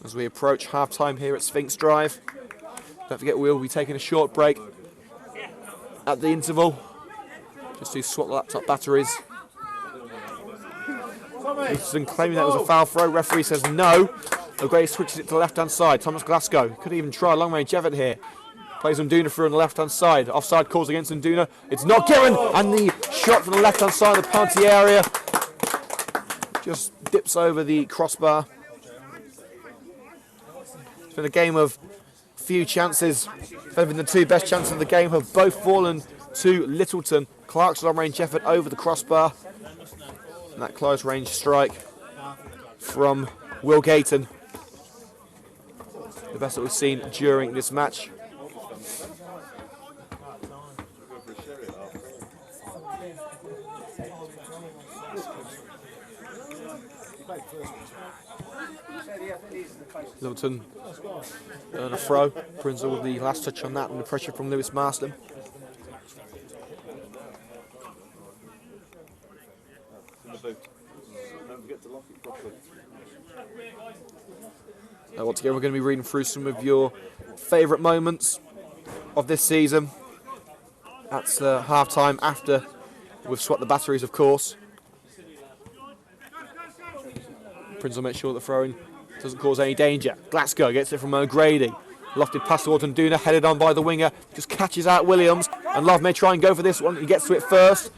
As we approach half-time here at Sphinx Drive. Don't forget we'll be taking a short break at the interval, just to swap the laptop batteries. Littleton claiming that was a foul throw. Referee says no. O'Grady switches it to the left-hand side. Thomas Glasgow could even try a long-range effort here. Plays Nduna through on the left-hand side. Offside calls against Nduna. It's not given, and the shot from the left-hand side of the penalty area just dips over the crossbar. It's been a game of few chances. The two best chances of the game have both fallen to Littleton. Clark's long-range effort over the crossbar. And that close-range strike from Will Gayton. The best that we've seen during this match. Littleton on a throw. Prinzel with the last touch on that, and the pressure from Lewis Marston. Once again, we're going to be reading through some of your favourite moments of this season. That's half-time after we've swapped the batteries, of course. Prinzel makes sure the throwing doesn't cause any danger. Glasgow gets it from O'Grady. Lofted pass towards Nduna, headed on by the winger. Just catches out Williams. And Love may try and go for this one. He gets to it first.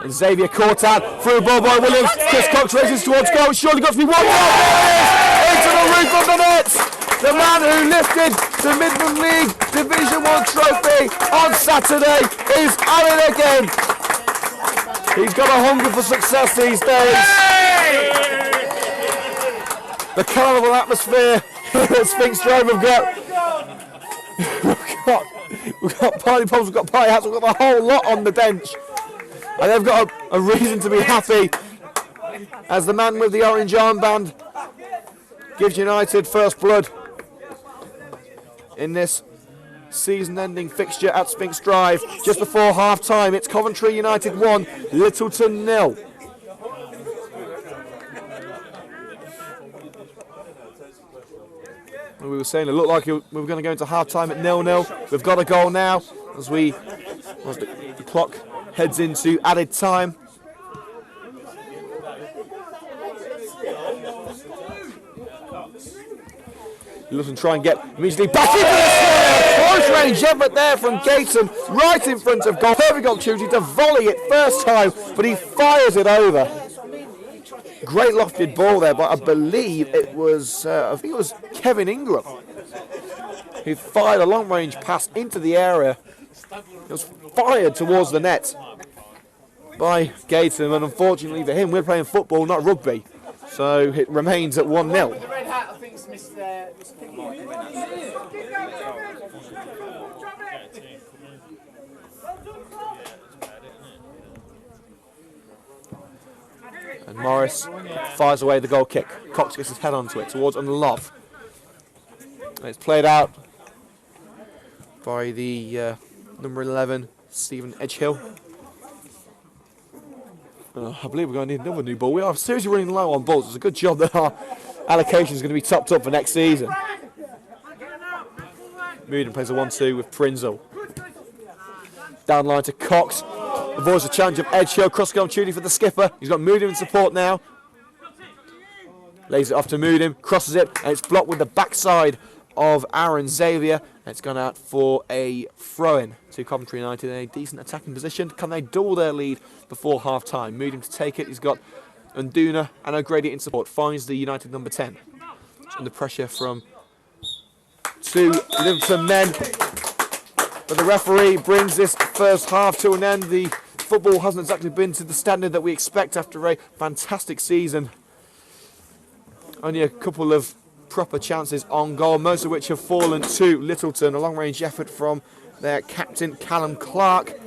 And Xavier caught out. Through ball by Williams. Chris Cox races towards goal. Surely got to be 1-0. Into the roof of the net. The man who lifted the Midland League Division 1 trophy on Saturday is at it again. He's got a hunger for success these days. The carnival atmosphere at Sphinx Drive. We've got party pops, we've got party hats, we've got the whole lot on the bench. And they've got a reason to be happy as the man with the orange armband gives United first blood in this season-ending fixture at Sphinx Drive. Just before half-time, it's Coventry United 1, Littleton 0. We were saying it looked like we were going to go into half-time at 0-0. We've got a goal now as the clock heads into added time. Littleton try and get immediately back into the close range effort there from Gayton, right in front of goal. Perfect opportunity to volley it first time, but he fires it over. Great lofted ball there, but I believe it was Kevin Ingram who fired a long range pass into the area. It was fired towards the net by Gayton, and unfortunately for him, we're playing football, not rugby. So it remains at 1-0. The red hat, I think, is Mr. And Morris fires away the goal kick. Cox gets his head onto it towards Unlove. And it's played out by the number 11, Stephen Edgehill. I believe we're going to need another new ball. We are seriously running low on balls. It's a good job that our allocation is going to be topped up for next season. Moodin plays a 1-2 with Prinzel. Down line to Cox. Avoids the challenge of Edgehill. Cross-goal opportunity for the skipper. He's got Moodin in support now. Lays it off to Moodin. Crosses it. And it's blocked with the backside of Aaron Xavier. And it's gone out for a throw-in to Coventry United in a decent attacking position. Can they double their lead before half-time? Moodin to take it. He's got Unduna and O'Grady in support. Finds the United number 10. It's under pressure from two Littleton men. But the referee brings this first half to an end. The football hasn't exactly been to the standard that we expect after a fantastic season. Only a couple of proper chances on goal, most of which have fallen to Littleton. A long-range effort from their captain, Callum Clark.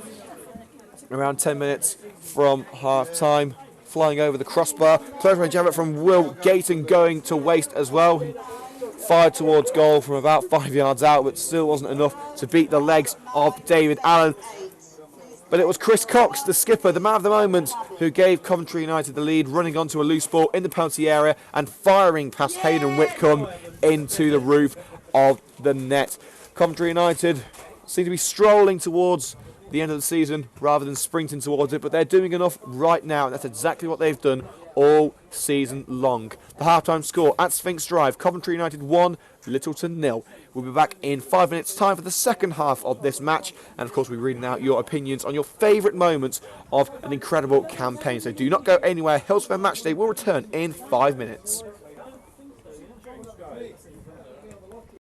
Around 10 minutes from half-time. Flying over the crossbar. Close-range effort from Will Gayton going to waste as well. Fired towards goal from about 5 yards out, but still wasn't enough to beat the legs of David Allen. But it was Chris Cox, the skipper, the man of the moment, who gave Coventry United the lead, running onto a loose ball in the penalty area and firing past Hayden Whitcomb into the roof of the net. Coventry United seem to be strolling towards the end of the season rather than sprinting towards it, but they're doing enough right now, and that's exactly what they've done all season long. The half-time score at Sphinx Drive, Coventry United 1, Littleton 0. We'll be back in 5 minutes' time for the second half of this match, and of course we'll be reading out your opinions on your favourite moments of an incredible campaign. So do not go anywhere. Hillz FM Matchday will return in 5 minutes.